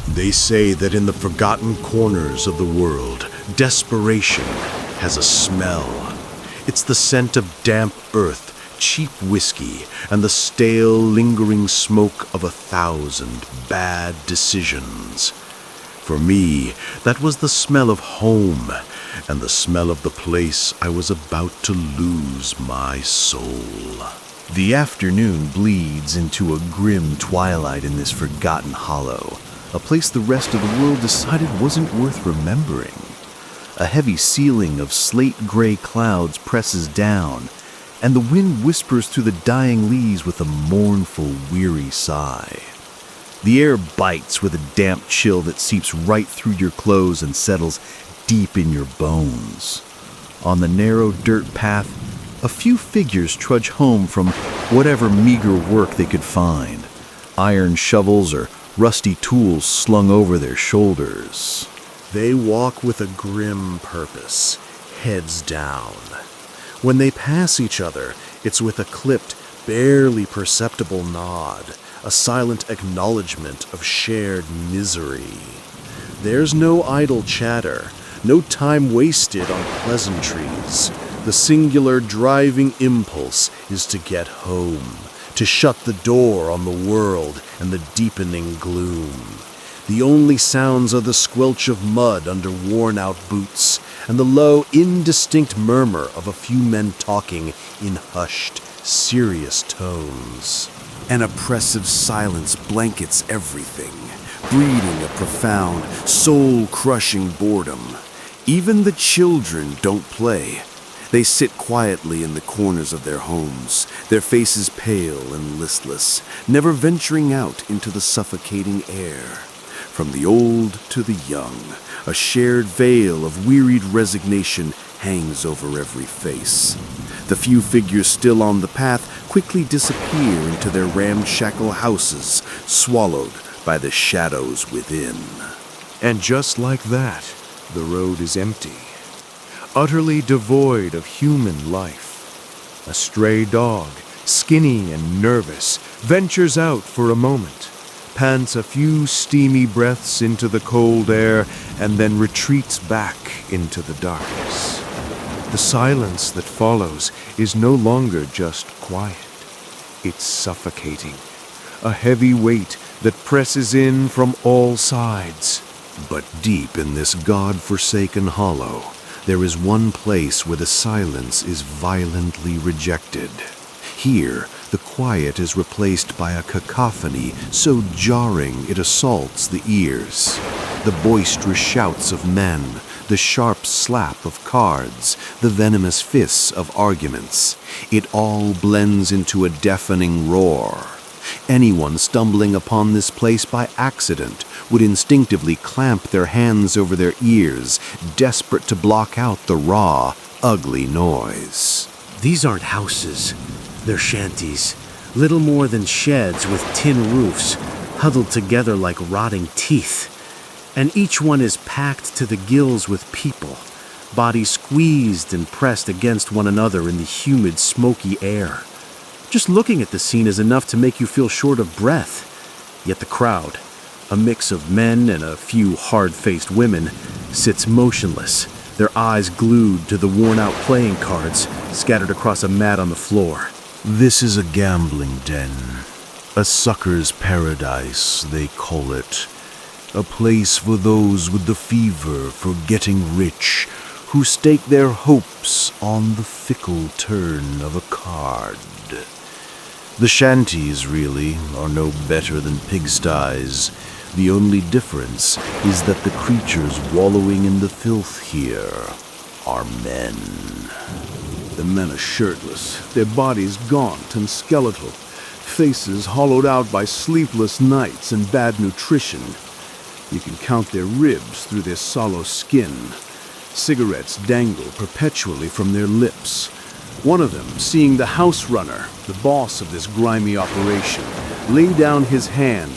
They say that in the forgotten corners of the world, desperation has a smell. It's the scent of damp earth, cheap whiskey, and the stale, lingering smoke of 1,000 bad decisions. For me, that was the smell of home, and the smell of the place I was about to lose my soul. The afternoon bleeds into a grim twilight in this forgotten hollow, a place the rest of the world decided wasn't worth remembering. A heavy ceiling of slate-gray clouds presses down, and the wind whispers through the dying leaves with a mournful, weary sigh. The air bites with a damp chill that seeps right through your clothes and settles deep in your bones. On the narrow dirt path, a few figures trudge home from whatever meager work they could find, iron shovels or rusty tools slung over their shoulders. They walk with a grim purpose, heads down. When they pass each other, it's with a clipped, barely perceptible nod, a silent acknowledgement of shared misery. There's no idle chatter, no time wasted on pleasantries. The singular driving impulse is to get home, to shut the door on the world and the deepening gloom. The only sounds are the squelch of mud under worn-out boots and the low, indistinct murmur of a few men talking in hushed, serious tones. An oppressive silence blankets everything, breeding a profound, soul-crushing boredom. Even the children don't play. They sit quietly in the corners of their homes, their faces pale and listless, never venturing out into the suffocating air. From the old to the young, a shared veil of wearied resignation hangs over every face. The few figures still on the path quickly disappear into their ramshackle houses, swallowed by the shadows within. And just like that, the road is empty, utterly devoid of human life. A stray dog, skinny and nervous, ventures out for a moment, pants a few steamy breaths into the cold air, and then retreats back into the darkness. The silence that follows is no longer just quiet. It's suffocating, a heavy weight that presses in from all sides. But deep in this God-forsaken hollow, there is one place where the silence is violently rejected. Here, the quiet is replaced by a cacophony so jarring it assaults the ears. The boisterous shouts of men, the sharp slap of cards, the venomous fists of arguments. It all blends into a deafening roar. Anyone stumbling upon this place by accident would instinctively clamp their hands over their ears, desperate to block out the raw, ugly noise. These aren't houses. They're shanties, little more than sheds with tin roofs, huddled together like rotting teeth. And each one is packed to the gills with people, bodies squeezed and pressed against one another in the humid, smoky air. Just looking at the scene is enough to make you feel short of breath. Yet the crowd, a mix of men and a few hard-faced women, sits motionless, their eyes glued to the worn-out playing cards scattered across a mat on the floor. This is a gambling den, a sucker's paradise, they call it. A place for those with the fever for getting rich, who stake their hopes on the fickle turn of a card. The shanties, really, are no better than pigsties. The only difference is that the creatures wallowing in the filth here are men. The men are shirtless, their bodies gaunt and skeletal, faces hollowed out by sleepless nights and bad nutrition. You can count their ribs through their sallow skin. Cigarettes dangle perpetually from their lips. One of them, seeing the house runner, the boss of this grimy operation, lay down his hand,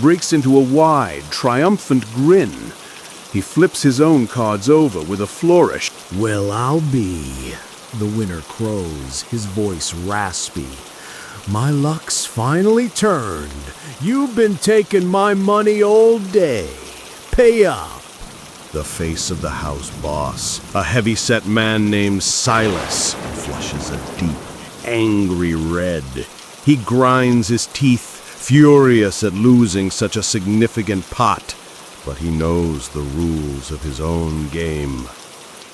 breaks into a wide, triumphant grin. He flips his own cards over with a flourish. "Well, I'll be," the winner crows, his voice raspy. My luck's finally turned. You've been taking my money all day. Pay up. The face of the house boss, a heavy-set man named Silas, flushes a deep, angry red. He grinds his teeth, furious at losing such a significant pot, but he knows the rules of his own game.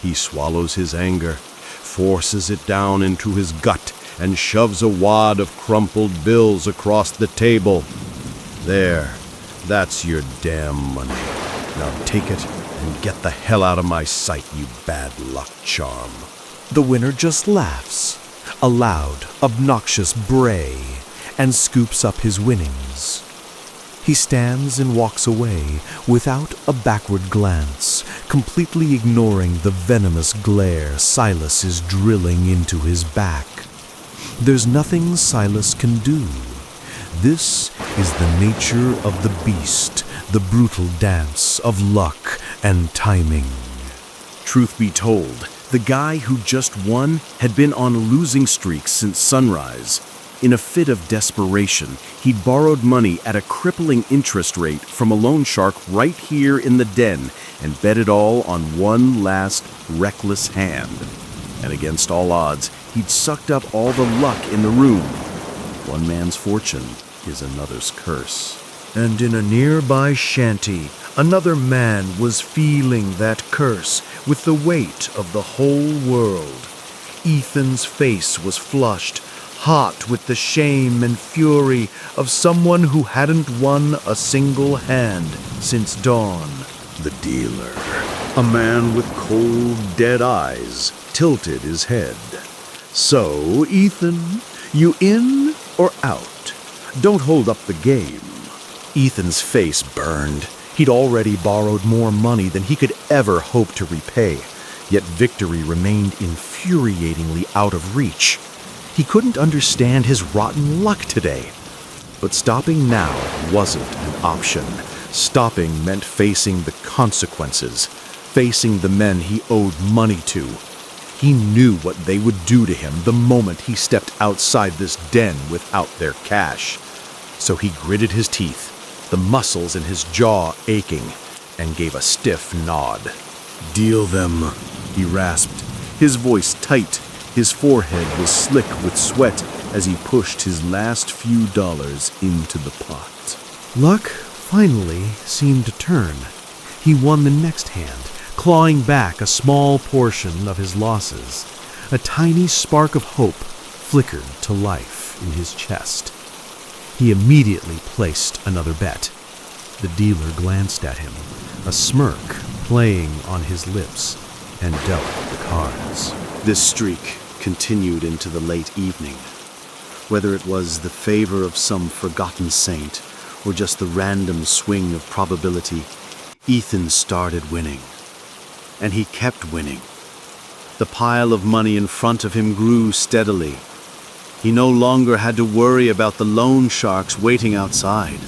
He swallows his anger, forces it down into his gut, and shoves a wad of crumpled bills across the table. There, that's your damn money. Now take it and get the hell out of my sight, you bad luck charm. The winner just laughs, a loud, obnoxious bray, and scoops up his winnings. He stands and walks away without a backward glance, completely ignoring the venomous glare Silas is drilling into his back. There's nothing Silas can do. This is the nature of the beast, the brutal dance of luck and timing. Truth be told, the guy who just won had been on a losing streak since sunrise. In a fit of desperation, he'd borrowed money at a crippling interest rate from a loan shark right here in the den and bet it all on one last reckless hand. And against all odds, he'd sucked up all the luck in the room. One man's fortune is another's curse. And in a nearby shanty, another man was feeling that curse with the weight of the whole world. Ethan's face was flushed, hot with the shame and fury of someone who hadn't won a single hand since dawn. The dealer, a man with cold, dead eyes, tilted his head. So, Ethan, you in or out? Don't hold up the game. Ethan's face burned. He'd already borrowed more money than he could ever hope to repay, yet victory remained infuriatingly out of reach. He couldn't understand his rotten luck today. But stopping now wasn't an option. Stopping meant facing the consequences, facing the men he owed money to. He knew what they would do to him the moment he stepped outside this den without their cash. So he gritted his teeth, the muscles in his jaw aching, and gave a stiff nod. Deal them, He rasped, his voice tight. His forehead was slick with sweat as he pushed his last few dollars into the pot. Luck finally seemed to turn. He won the next hand, clawing back a small portion of his losses. A tiny spark of hope flickered to life in his chest. He immediately placed another bet. The dealer glanced at him, a smirk playing on his lips, and dealt the cards. This streak continued into the late evening. Whether it was the favor of some forgotten saint or just the random swing of probability, Ethan started winning. And he kept winning. The pile of money in front of him grew steadily. He no longer had to worry about the loan sharks waiting outside.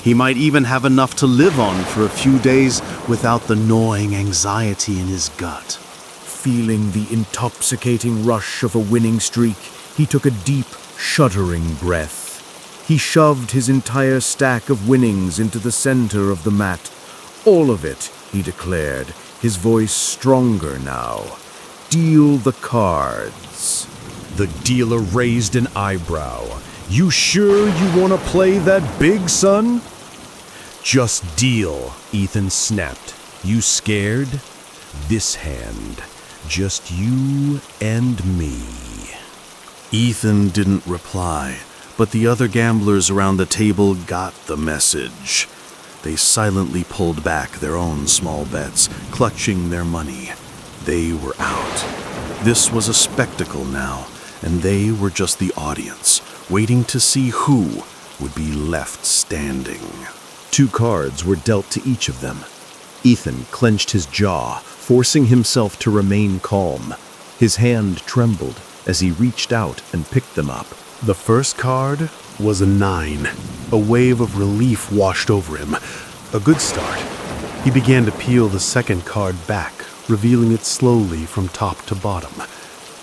He might even have enough to live on for a few days without the gnawing anxiety in his gut. Feeling the intoxicating rush of a winning streak, he took a deep, shuddering breath. He shoved his entire stack of winnings into the center of the mat. All of it, he declared, his voice stronger now. Deal the cards. The dealer raised an eyebrow. You sure you want to play that big, son? Just deal, Ethan snapped. You scared? This hand. Just you and me. Ethan didn't reply, but the other gamblers around the table got the message. They silently pulled back their own small bets, clutching their money. They were out. This was a spectacle now, and they were just the audience, waiting to see who would be left standing. 2 cards were dealt to each of them. Ethan clenched his jaw, forcing himself to remain calm. His hand trembled as he reached out and picked them up. The first card was a 9. A wave of relief washed over him. A good start. He began to peel the second card back, revealing it slowly from top to bottom.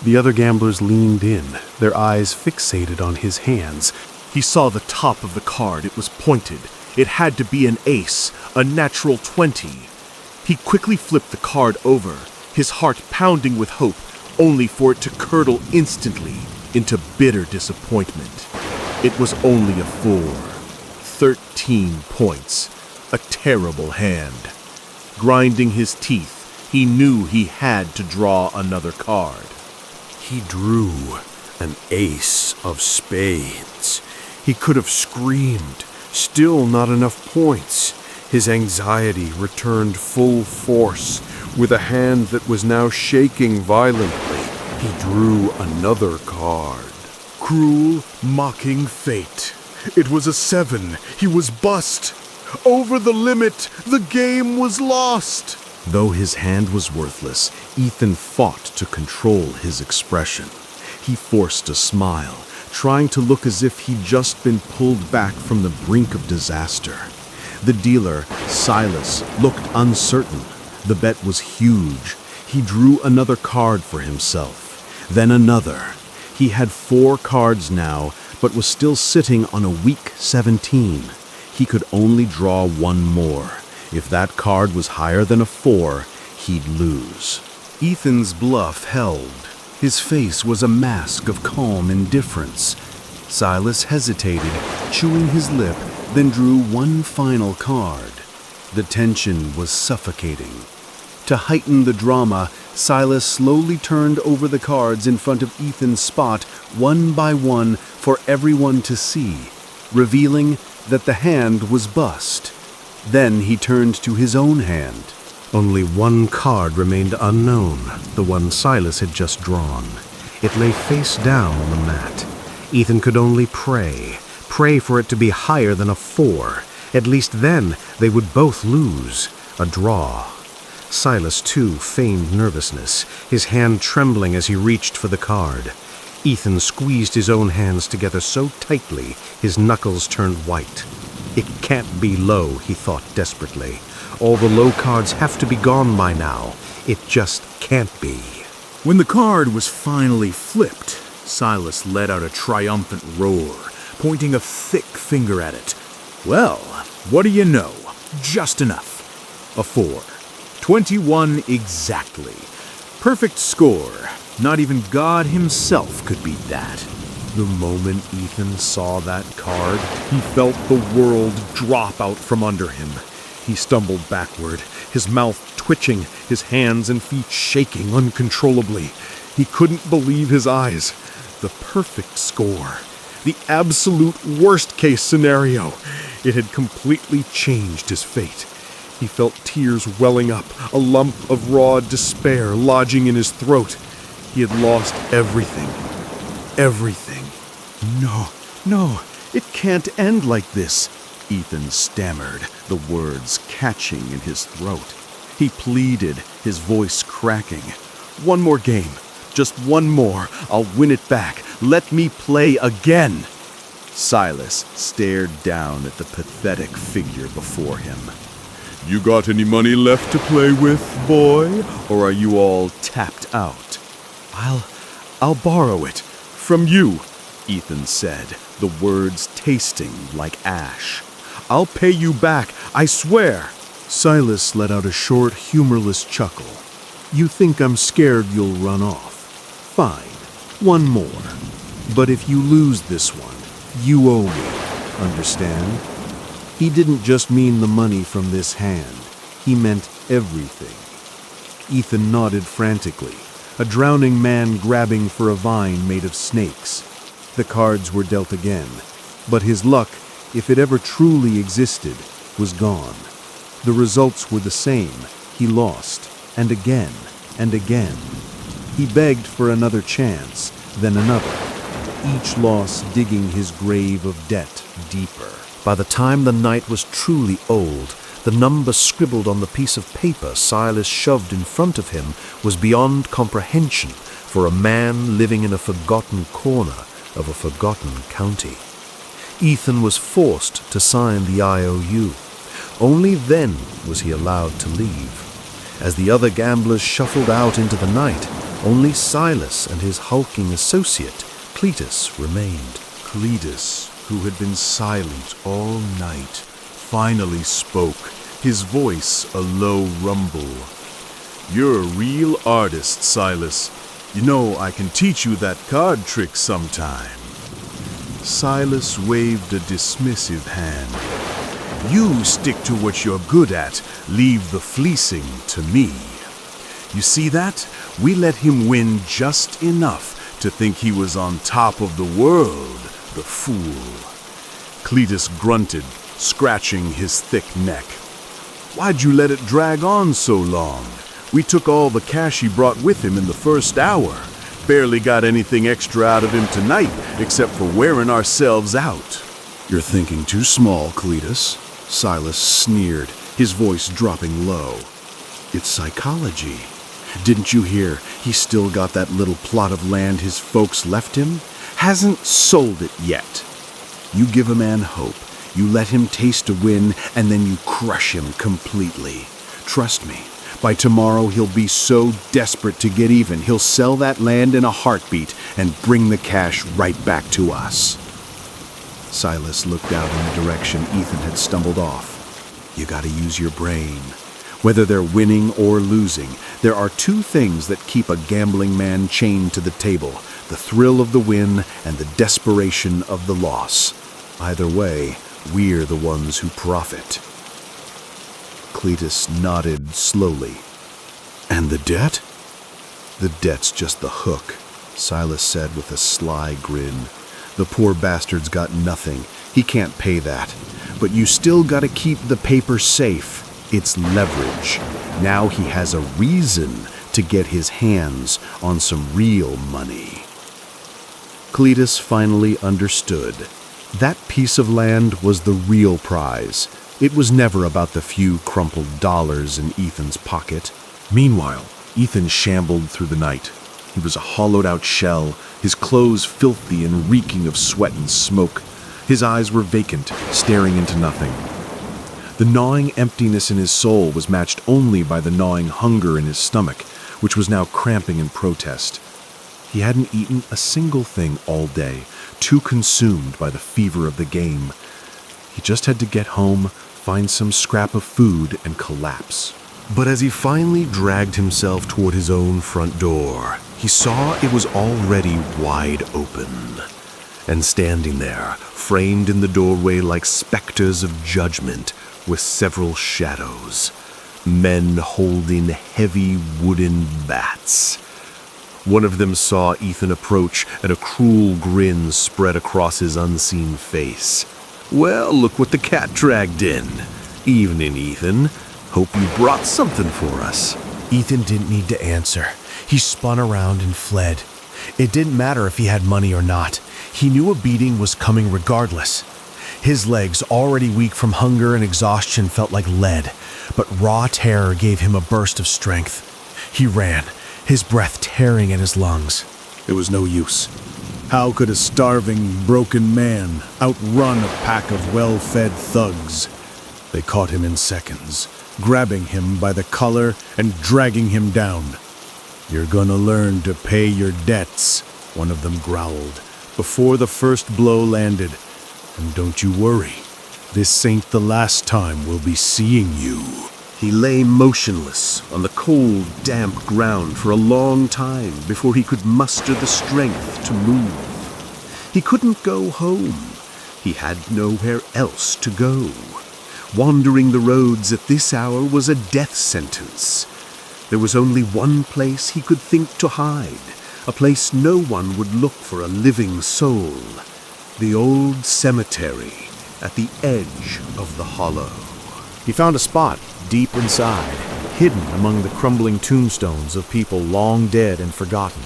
The other gamblers leaned in, their eyes fixated on his hands. He saw the top of the card. It was pointed. It had to be an ace, a natural 20. He quickly flipped the card over, his heart pounding with hope, only for it to curdle instantly into bitter disappointment. It was only a 4. 13 points. A terrible hand. Grinding his teeth, he knew he had to draw another card. He drew an ace of spades. He could have screamed. Still not enough points. His anxiety returned full force. With a hand that was now shaking violently, he drew another card. Cruel, mocking fate. It was a 7. He was bust. Over the limit, the game was lost. Though his hand was worthless, Ethan fought to control his expression. He forced a smile, trying to look as if he'd just been pulled back from the brink of disaster. The dealer, Silas, looked uncertain. The bet was huge. He drew another card for himself, then another. He had 4 cards now, but was still sitting on a weak 17. He could only draw one more. If that card was higher than a 4, he'd lose. Ethan's bluff held. His face was a mask of calm indifference. Silas hesitated, chewing his lip, then drew one final card. The tension was suffocating. To heighten the drama, Silas slowly turned over the cards in front of Ethan's spot, one by one, for everyone to see, revealing that the hand was bust. Then he turned to his own hand. Only one card remained unknown, the one Silas had just drawn. It lay face down on the mat. Ethan could only pray for it to be higher than a 4. At least then they would both lose. A draw. Silas, too, feigned nervousness, his hand trembling as he reached for the card. Ethan squeezed his own hands together so tightly his knuckles turned white. It can't be low, he thought desperately. All the low cards have to be gone by now. It just can't be. When the card was finally flipped, Silas let out a triumphant roar, pointing a thick finger at it. Well, what do you know? Just enough. A 4. 21 exactly. Perfect score. Not even God himself could beat that. The moment Ethan saw that card, he felt the world drop out from under him. He stumbled backward, his mouth twitching, his hands and feet shaking uncontrollably. He couldn't believe his eyes. The perfect score. The absolute worst-case scenario. It had completely changed his fate. He felt tears welling up, a lump of raw despair lodging in his throat. He had lost everything. Everything. No, it can't end like this, Ethan stammered, the words catching in his throat. He pleaded, his voice cracking. One more game. Just one more. I'll win it back. Let me play again. Silas stared down at the pathetic figure before him. You got any money left to play with, boy? Or are you all tapped out? I'll borrow it. From you, Ethan said, the words tasting like ash. I'll pay you back, I swear. Silas let out a short, humorless chuckle. You think I'm scared you'll run off? Fine, one more. But if you lose this one, you owe me, understand? He didn't just mean the money from this hand. He meant everything. Ethan nodded frantically, a drowning man grabbing for a vine made of snakes. The cards were dealt again, but his luck, if it ever truly existed, was gone. The results were the same. He lost, and again, and again. He begged for another chance, then another, each loss digging his grave of debt deeper. By the time the night was truly old, the number scribbled on the piece of paper Silas shoved in front of him was beyond comprehension for a man living in a forgotten corner of a forgotten county. Ethan was forced to sign the IOU. Only then was he allowed to leave. As the other gamblers shuffled out into the night, Only Silas and his hulking associate, Cletus, remained. Cletus, who had been silent all night, finally spoke, his voice a low rumble. "You're a real artist, Silas. You know, I can teach you that card trick sometime." Silas waved a dismissive hand. "You stick to what you're good at. Leave the fleecing to me. You see that? We let him win just enough to think he was on top of the world, the fool." Cletus grunted, scratching his thick neck. "Why'd you let it drag on so long? We took all the cash he brought with him in the first hour. Barely got anything extra out of him tonight, except for wearing ourselves out." "You're thinking too small, Cletus," Silas sneered, his voice dropping low. "It's psychology. Didn't you hear he's still got that little plot of land his folks left him? Hasn't sold it yet. You give a man hope, you let him taste a win, and then you crush him completely. Trust me, by tomorrow he'll be so desperate to get even, he'll sell that land in a heartbeat and bring the cash right back to us." Silas looked out in the direction Ethan had stumbled off. "You gotta use your brain. Whether they're winning or losing, there are two things that keep a gambling man chained to the table: the thrill of the win and the desperation of the loss. Either way, we're the ones who profit." Cletus nodded slowly. "And the debt?" "The debt's just the hook," Silas said with a sly grin. "The poor bastard's got nothing. He can't pay that. But you still gotta keep the paper safe. It's leverage. Now he has a reason to get his hands on some real money." Cletus finally understood. That piece of land was the real prize. It was never about the few crumpled dollars in Ethan's pocket. Meanwhile, Ethan shambled through the night. He was a hollowed-out shell, his clothes filthy and reeking of sweat and smoke. His eyes were vacant, staring into nothing. The gnawing emptiness in his soul was matched only by the gnawing hunger in his stomach, which was now cramping in protest. He hadn't eaten a single thing all day, too consumed by the fever of the game. He just had to get home, find some scrap of food, and collapse. But as he finally dragged himself toward his own front door, he saw it was already wide open. And standing there, framed in the doorway like specters of judgment, were several shadows, men holding heavy wooden bats. One of them saw Ethan approach, and a cruel grin spread across his unseen face. "Well, look what the cat dragged in. Evening, Ethan. Hope you brought something for us." Ethan didn't need to answer. He spun around and fled. It didn't matter if he had money or not. He knew a beating was coming regardless. His legs, already weak from hunger and exhaustion, felt like lead, but raw terror gave him a burst of strength. He ran, his breath tearing at his lungs. It was no use. How could a starving, broken man outrun a pack of well-fed thugs? They caught him in seconds, grabbing him by the collar and dragging him down. "You're gonna learn to pay your debts," one of them growled, before the first blow landed. "And don't you worry, this ain't the last time we'll be seeing you." He lay motionless on the cold, damp ground for a long time before he could muster the strength to move. He couldn't go home. He had nowhere else to go. Wandering the roads at this hour was a death sentence. There was only one place he could think to hide, a place no one would look for a living soul. The old cemetery at the edge of the hollow. He found a spot deep inside, hidden among the crumbling tombstones of people long dead and forgotten.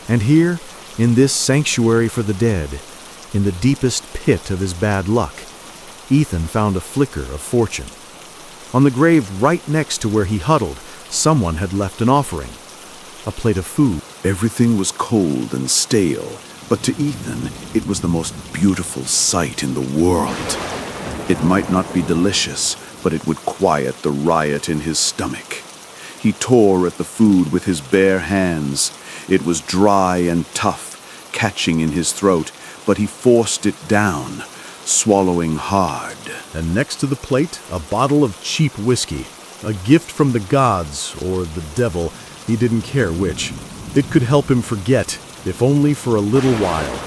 And here, in this sanctuary for the dead, in the deepest pit of his bad luck, Ethan found a flicker of fortune. On the grave right next to where he huddled, someone had left an offering, a plate of food. Everything was cold and stale, but to Ethan, it was the most beautiful sight in the world. It might not be delicious, but it would quiet the riot in his stomach. He tore at the food with his bare hands. It was dry and tough, catching in his throat, but he forced it down, swallowing hard. And next to the plate, a bottle of cheap whiskey, a gift from the gods or the devil, he didn't care which. It could help him forget, if only for a little while.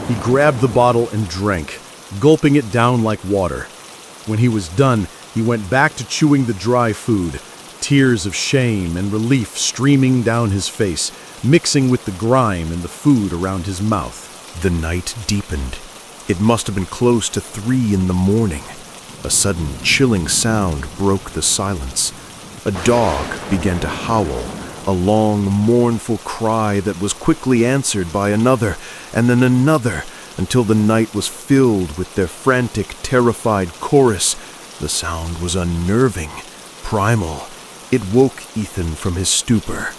He grabbed the bottle and drank, gulping it down like water. When he was done, he went back to chewing the dry food, tears of shame and relief streaming down his face, mixing with the grime and the food around his mouth. The night deepened. It must have been close to 3 in the morning. A sudden chilling sound broke the silence. A dog began to howl, a long, mournful cry that was quickly answered by another, and then another, until the night was filled with their frantic, terrified chorus. The sound was unnerving, primal. It woke Ethan from his stupor.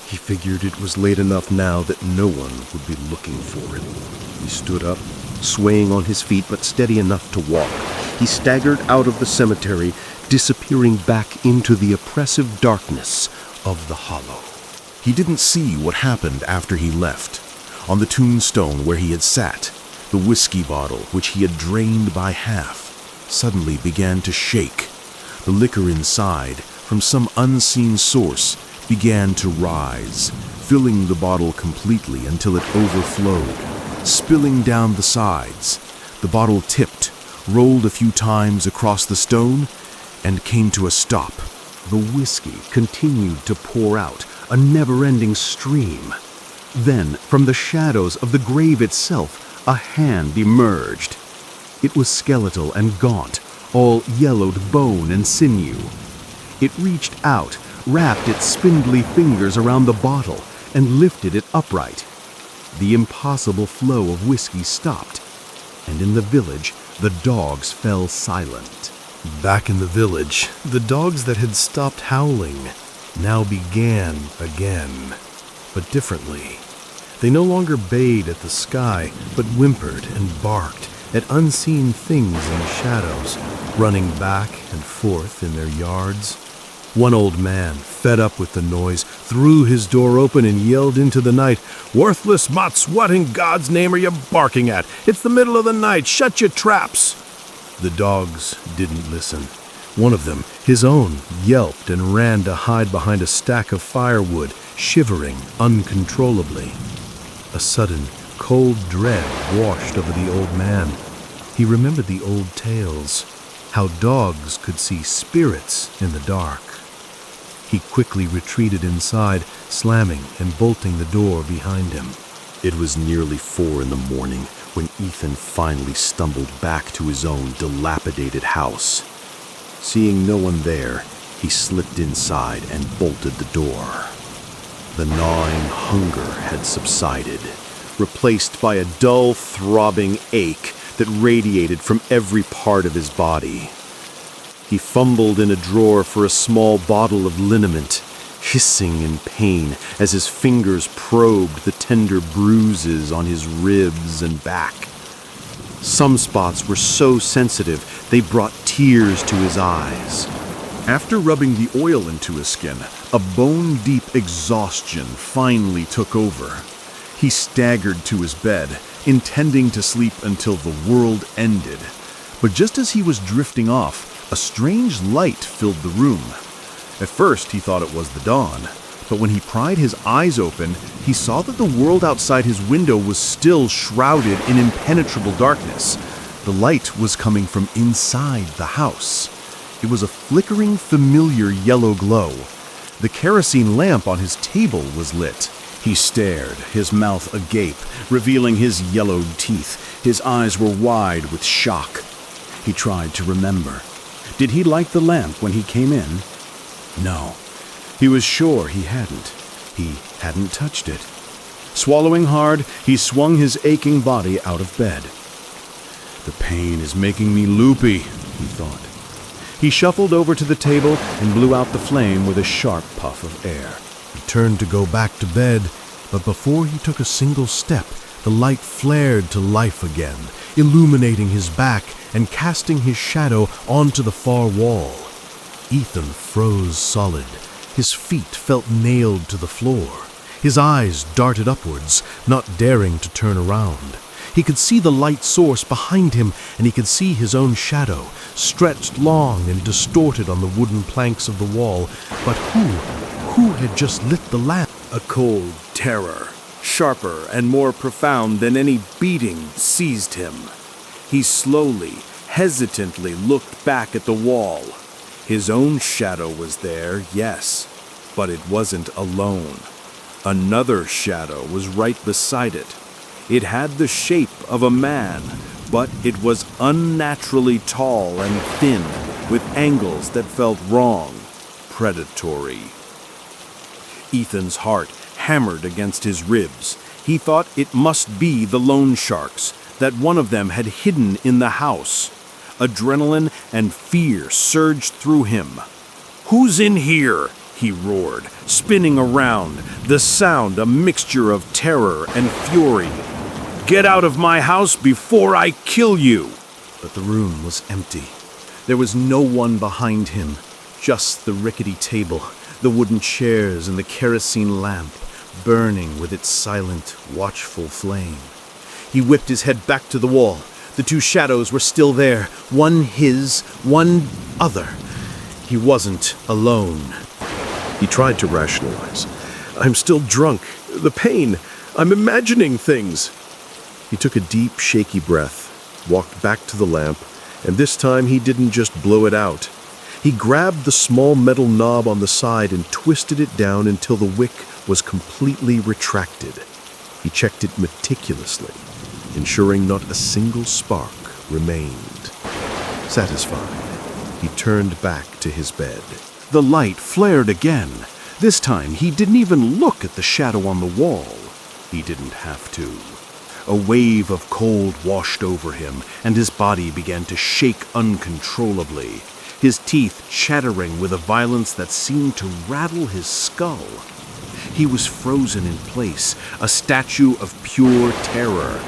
He figured it was late enough now that no one would be looking for him. He stood up, swaying on his feet but steady enough to walk. He staggered out of the cemetery, disappearing back into the oppressive darkness of the hollow. He didn't see what happened after he left. On the tombstone where he had sat, the whiskey bottle, which he had drained by half, suddenly began to shake. The liquor inside, from some unseen source, began to rise, filling the bottle completely until it overflowed, spilling down the sides. The bottle tipped, rolled a few times across the stone, and came to a stop. The whiskey continued to pour out, a never-ending stream. Then, from the shadows of the grave itself, a hand emerged. It was skeletal and gaunt, all yellowed bone and sinew. It reached out, wrapped its spindly fingers around the bottle, and lifted it upright. The impossible flow of whiskey stopped, and in the village, the dogs fell silent. Back in the village, the dogs that had stopped howling now began again, but differently. They no longer bayed at the sky, but whimpered and barked at unseen things in the shadows, running back and forth in their yards. One old man, fed up with the noise, threw his door open and yelled into the night, "Worthless mutts, what in God's name are you barking at? It's the middle of the night, shut your traps!" The dogs didn't listen. One of them, his own, yelped and ran to hide behind a stack of firewood, shivering uncontrollably. A sudden, cold dread washed over the old man. He remembered the old tales, how dogs could see spirits in the dark. He quickly retreated inside, slamming and bolting the door behind him. It was nearly 4 in the morning when Ethan finally stumbled back to his own dilapidated house. Seeing no one there, he slipped inside and bolted the door. The gnawing hunger had subsided, replaced by a dull, throbbing ache that radiated from every part of his body. He fumbled in a drawer for a small bottle of liniment, hissing in pain as his fingers probed the tender bruises on his ribs and back. Some spots were so sensitive they brought tears to his eyes. After rubbing the oil into his skin, a bone-deep exhaustion finally took over. He staggered to his bed, intending to sleep until the world ended. But just as he was drifting off, a strange light filled the room. At first, he thought it was the dawn, but when he pried his eyes open, he saw that the world outside his window was still shrouded in impenetrable darkness. The light was coming from inside the house. It was a flickering, familiar yellow glow. The kerosene lamp on his table was lit. He stared, his mouth agape, revealing his yellowed teeth. His eyes were wide with shock. He tried to remember. Did he light the lamp when he came in? No. He was sure he hadn't. He hadn't touched it. Swallowing hard, he swung his aching body out of bed. The pain is making me loopy, he thought. He shuffled over to the table and blew out the flame with a sharp puff of air. He turned to go back to bed, but before he took a single step, the light flared to life again, illuminating his back and casting his shadow onto the far wall. Ethan froze solid, His feet felt nailed to the floor. His eyes darted upwards, not daring to turn around. He could see the light source behind him, and he could see his own shadow, stretched long and distorted on the wooden planks of the wall. But who had just lit the lamp? A cold terror, sharper and more profound than any beating, seized him. He slowly, hesitantly looked back at the wall. His own shadow was there, yes, but it wasn't alone. Another shadow was right beside it. It had the shape of a man, but it was unnaturally tall and thin, with angles that felt wrong, predatory. Ethan's heart hammered against his ribs. He thought it must be the loan sharks, that one of them had hidden in the house. Adrenaline and fear surged through him. "Who's in here?" he roared, spinning around, the sound a mixture of terror and fury. "Get out of my house before I kill you!" But the room was empty. There was no one behind him, just the rickety table, the wooden chairs, and the kerosene lamp, burning with its silent, watchful flame. He whipped his head back to the wall. The two shadows were still there, one his, one other. He wasn't alone. He tried to rationalize. I'm still drunk. The pain. I'm imagining things. He took a deep, shaky breath, walked back to the lamp, and this time he didn't just blow it out. He grabbed the small metal knob on the side and twisted it down until the wick was completely retracted. He checked it meticulously, ensuring not a single spark remained. Satisfied, he turned back to his bed. The light flared again. This time he didn't even look at the shadow on the wall. He didn't have to. A wave of cold washed over him, and his body began to shake uncontrollably, his teeth chattering with a violence that seemed to rattle his skull. He was frozen in place, a statue of pure terror.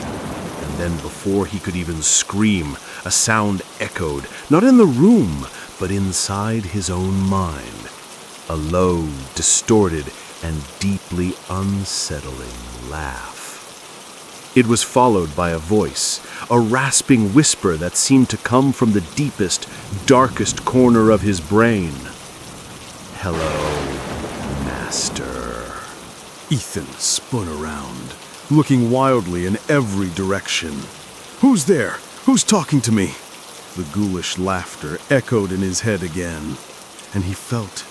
And then before he could even scream, a sound echoed, not in the room, but inside his own mind. A low, distorted, and deeply unsettling laugh. It was followed by a voice, a rasping whisper that seemed to come from the deepest, darkest corner of his brain. "Hello, Master." Ethan spun around, looking wildly in every direction. Who's there? Who's talking to me? The ghoulish laughter echoed in his head again, and he felt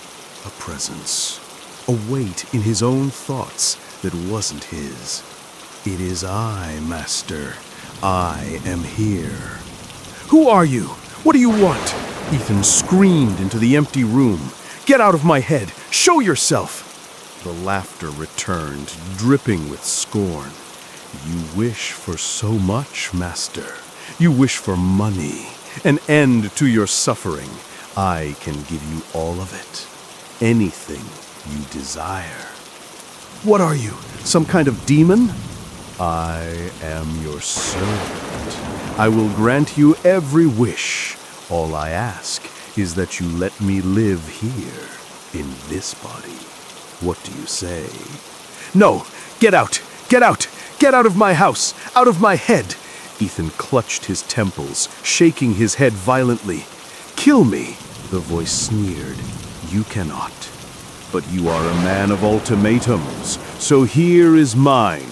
a presence, a weight in his own thoughts that wasn't his. "It is I, Master. I am here." "Who are you? What do you want?" Ethan screamed into the empty room. "Get out of my head! Show yourself!" The laughter returned, dripping with scorn. "You wish for so much, Master. You wish for money, an end to your suffering. I can give you all of it. Anything you desire." "What are you? Some kind of demon?" "I am your servant. I will grant you every wish. All I ask is that you let me live here, in this body. What do you say?" "No! Get out! Get out! Get out of my house! Out of my head!" Ethan clutched his temples, shaking his head violently. "Kill me!" The voice sneered. "You cannot. But you are a man of ultimatums, so here is mine.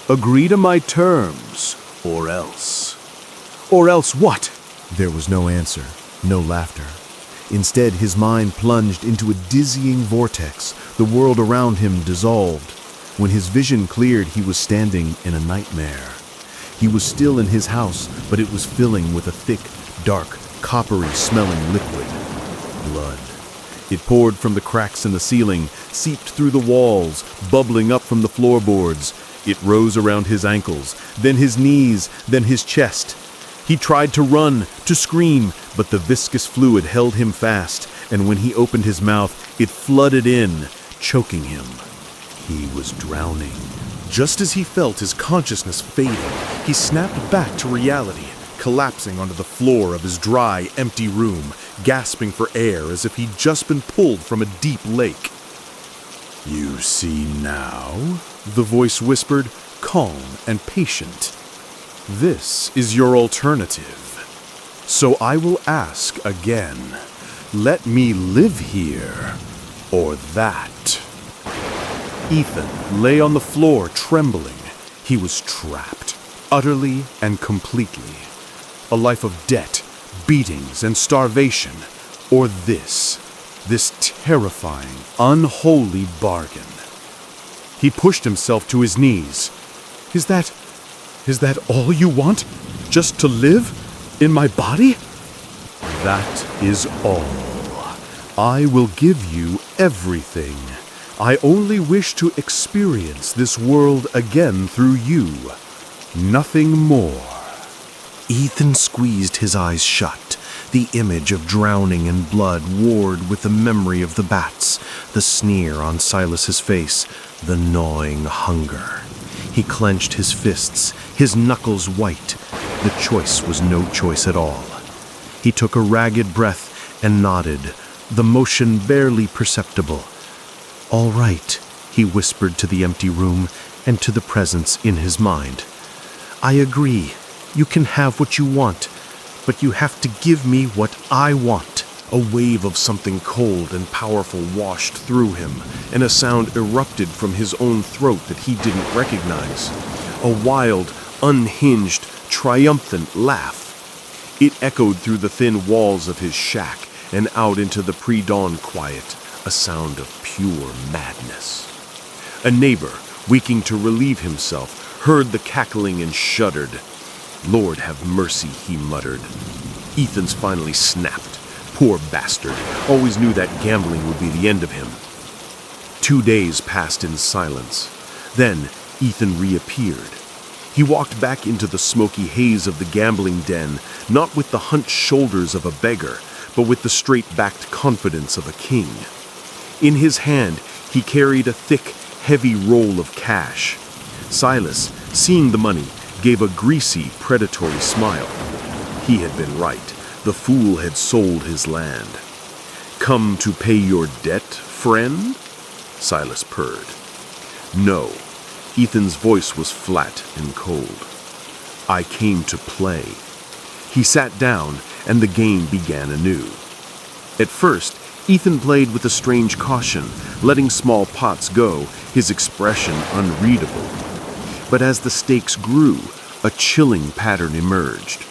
Agree to my terms, or else." "Or else what?" There was no answer, no laughter. Instead, his mind plunged into a dizzying vortex. The world around him dissolved. When his vision cleared, he was standing in a nightmare. He was still in his house, but it was filling with a thick, dark, coppery-smelling liquid. Blood. It poured from the cracks in the ceiling, seeped through the walls, bubbling up from the floorboards. It rose around his ankles, then his knees, then his chest. He tried to run, to scream, but the viscous fluid held him fast, and when he opened his mouth, it flooded in, choking him. He was drowning. Just as he felt his consciousness fading, he snapped back to reality, collapsing onto the floor of his dry, empty room, gasping for air as if he'd just been pulled from a deep lake. You see now? The voice whispered, calm and patient. This is your alternative. So I will ask again. Let me live here, or that. Ethan lay on the floor trembling. He was trapped, utterly and completely. A life of debt, beatings, and starvation, or this terrifying, unholy bargain. He pushed himself to his knees. Is that all you want? Just to live? In my body? That is all. I will give you everything. I only wish to experience this world again through you. Nothing more. Ethan squeezed his eyes shut. The image of drowning in blood warred with the memory of the bats, the sneer on Silas's face, the gnawing hunger. He clenched his fists, his knuckles white. The choice was no choice at all. He took a ragged breath and nodded, the motion barely perceptible. "All right," he whispered to the empty room and to the presence in his mind. "I agree. You can have what you want, but you have to give me what I want." A wave of something cold and powerful washed through him, and a sound erupted from his own throat that he didn't recognize. A wild, unhinged, triumphant laugh. It echoed through the thin walls of his shack and out into the pre-dawn quiet, a sound of pure madness. A neighbor, waking to relieve himself, heard the cackling and shuddered. "Lord have mercy," he muttered. Ethan's finally snapped. Poor bastard, always knew that gambling would be the end of him. 2 days passed in silence. Then Ethan reappeared. He walked back into the smoky haze of the gambling den, not with the hunched shoulders of a beggar, but with the straight-backed confidence of a king. In his hand, he carried a thick, heavy roll of cash. Silas, seeing the money, gave a greasy, predatory smile. He had been right. The fool had sold his land. "Come to pay your debt, friend?" Silas purred. "No." Ethan's voice was flat and cold. "I came to play." He sat down, and the game began anew. At first, Ethan played with a strange caution, letting small pots go, his expression unreadable. But as the stakes grew, a chilling pattern emerged.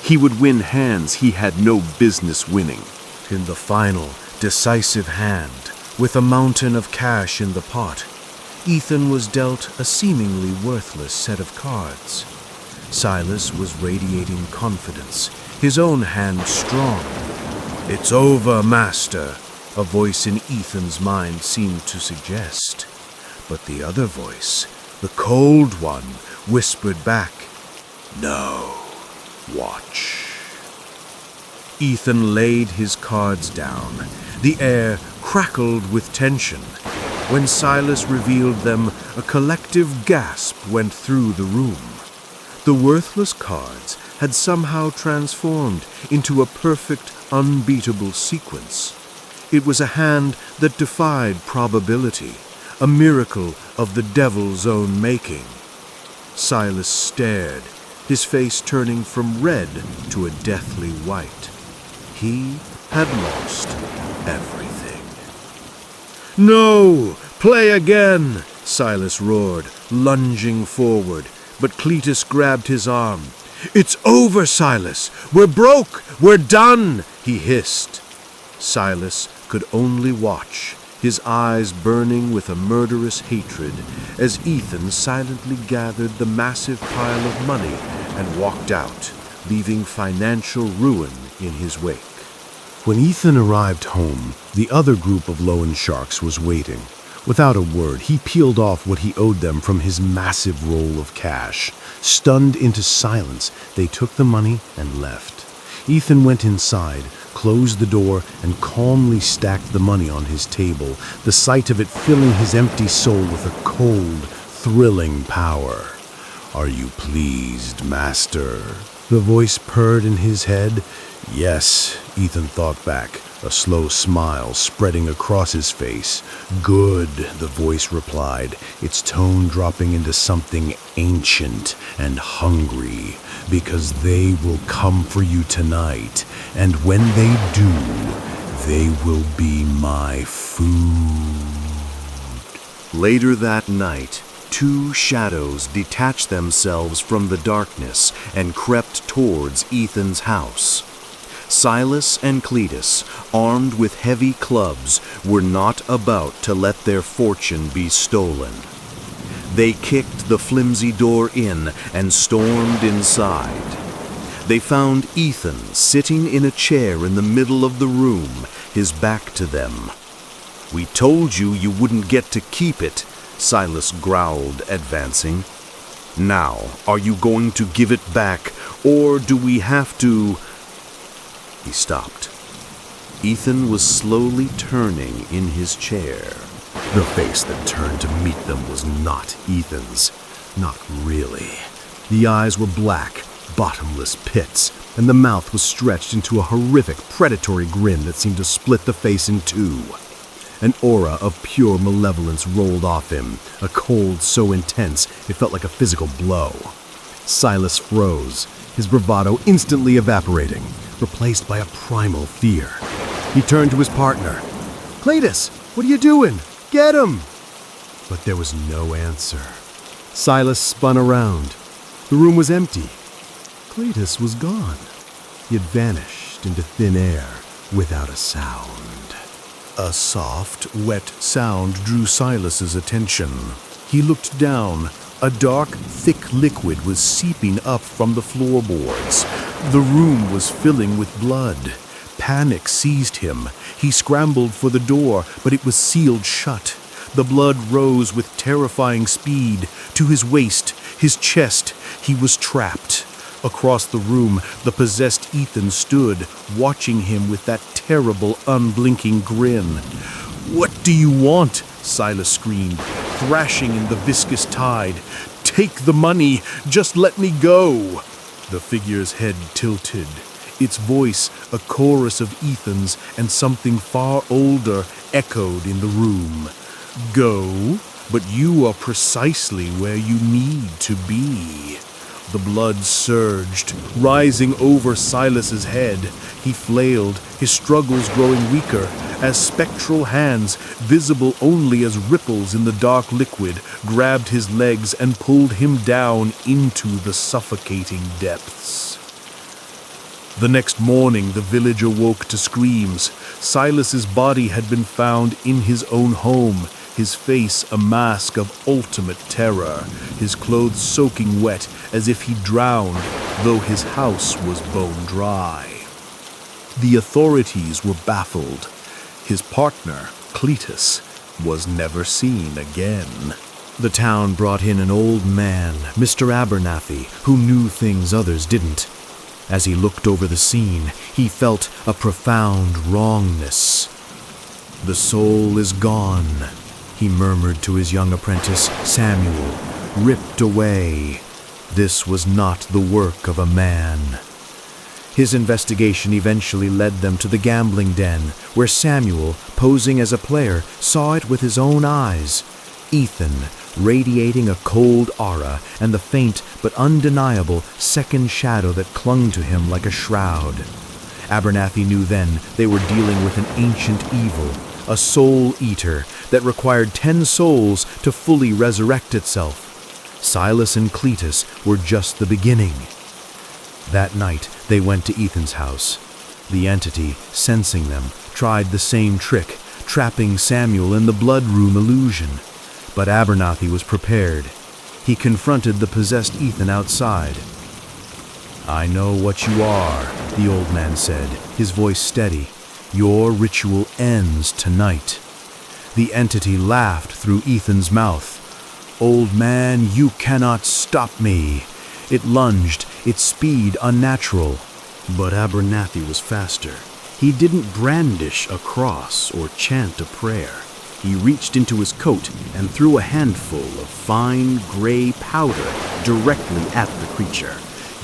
He would win hands he had no business winning. In the final, decisive hand, with a mountain of cash in the pot, Ethan was dealt a seemingly worthless set of cards. Silas was radiating confidence, his own hand strong. "It's over, master," a voice in Ethan's mind seemed to suggest. But the other voice, the cold one, whispered back, "No. Watch." Ethan laid his cards down. The air crackled with tension. When Silas revealed them, a collective gasp went through the room. The worthless cards had somehow transformed into a perfect, unbeatable sequence. It was a hand that defied probability, a miracle of the devil's own making. Silas stared, his face turning from red to a deathly white. He had lost everything. "No! Play again!" Silas roared, lunging forward, but Cletus grabbed his arm. "It's over, Silas! We're broke! We're done!" he hissed. Silas could only watch, his eyes burning with a murderous hatred, as Ethan silently gathered the massive pile of money and walked out, leaving financial ruin in his wake. When Ethan arrived home, the other group of loan sharks was waiting. Without a word, he peeled off what he owed them from his massive roll of cash. Stunned into silence, they took the money and left. Ethan went inside, closed the door, and calmly stacked the money on his table, the sight of it filling his empty soul with a cold, thrilling power. "Are you pleased, master?" The voice purred in his head. Yes, Ethan thought back. a slow smile spreading across his face. "Good," the voice replied, its tone dropping into something ancient and hungry, "because they will come for you tonight, and when they do, they will be my food." Later that night, two shadows detached themselves from the darkness and crept towards Ethan's house. Silas and Cletus, armed with heavy clubs, were not about to let their fortune be stolen. They kicked the flimsy door in and stormed inside. They found Ethan sitting in a chair in the middle of the room, his back to them. "We told you you wouldn't get to keep it," Silas growled, advancing. "Now, are you going to give it back, or do we have to—" He stopped. Ethan was slowly turning in his chair. The face that turned to meet them was not Ethan's. Not really. The eyes were black, bottomless pits, and the mouth was stretched into a horrific, predatory grin that seemed to split the face in two. An aura of pure malevolence rolled off him, a cold so intense it felt like a physical blow. Silas froze, his bravado instantly evaporating, replaced by a primal fear. He turned to his partner. "Cletus, what are you doing? Get him!" But there was no answer. Silas spun around. The room was empty. Cletus was gone. He had vanished into thin air without a sound. A soft, wet sound drew Silas's attention. He looked down. A dark, thick liquid was seeping up from the floorboards. The room was filling with blood. Panic seized him. He scrambled for the door, but it was sealed shut. The blood rose with terrifying speed. To his waist, his chest, he was trapped. Across the room, the possessed Ethan stood, watching him with that terrible, unblinking grin. "What do you want?" Silas screamed, thrashing in the viscous tide. "Take the money! Just let me go!" The figure's head tilted. Its voice, a chorus of Ethan's and something far older, echoed in the room. "Go? But you are precisely where you need to be." The blood surged, rising over Silas's head. He flailed, his struggles growing weaker, as spectral hands, visible only as ripples in the dark liquid, grabbed his legs and pulled him down into the suffocating depths. The next morning, the village awoke to screams. Silas's body had been found in his own home, his face a mask of ultimate terror, his clothes soaking wet as if he drowned, though his house was bone dry. The authorities were baffled. His partner, Cletus, was never seen again. The town brought in an old man, Mr. Abernathy, who knew things others didn't. As he looked over the scene, he felt a profound wrongness. "The soul is gone," he murmured to his young apprentice, Samuel, "ripped away. This was not the work of a man." His investigation eventually led them to the gambling den, where Samuel, posing as a player, saw it with his own eyes. Ethan, radiating a cold aura and the faint but undeniable second shadow that clung to him like a shroud. Abernathy knew then they were dealing with an ancient evil, a soul eater that required 10 souls to fully resurrect itself. Silas and Cletus were just the beginning. That night, they went to Ethan's house. The entity, sensing them, tried the same trick, trapping Samuel in the blood room illusion. But Abernathy was prepared. He confronted the possessed Ethan outside. "I know what you are," the old man said, his voice steady. "Your ritual ends tonight." The entity laughed through Ethan's mouth. "Old man, you cannot stop me." It lunged, its speed unnatural. But Abernathy was faster. He didn't brandish a cross or chant a prayer. He reached into his coat and threw a handful of fine gray powder directly at the creature.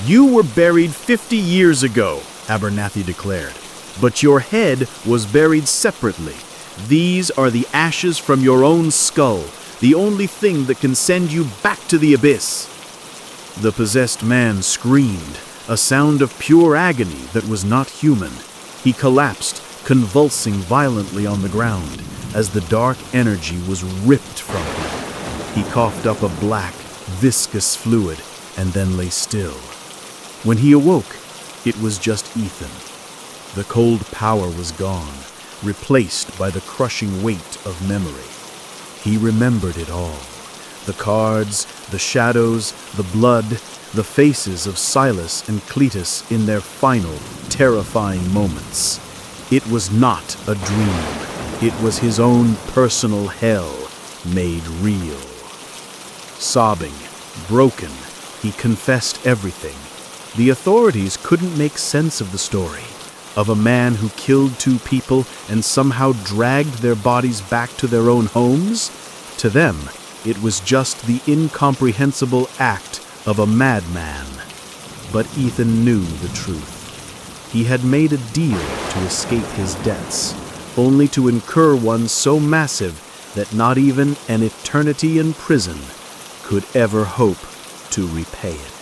"You were buried 50 years ago," Abernathy declared. But your head was buried separately. These are the ashes from your own skull, the only thing that can send you back to the abyss." The possessed man screamed, a sound of pure agony that was not human. He collapsed, convulsing violently on the ground, as the dark energy was ripped from him. He coughed up a black, viscous fluid and then lay still. When he awoke, it was just Ethan. The cold power was gone, replaced by the crushing weight of memory. He remembered it all. The cards, the shadows, the blood, the faces of Silas and Cletus in their final, terrifying moments. It was not a dream. It was his own personal hell made real. Sobbing, broken, he confessed everything. The authorities couldn't make sense of the story, of a man who killed 2 people and somehow dragged their bodies back to their own homes. To them, it was just the incomprehensible act of a madman. But Ethan knew the truth. He had made a deal to escape his debts, only to incur one so massive that not even an eternity in prison could ever hope to repay it.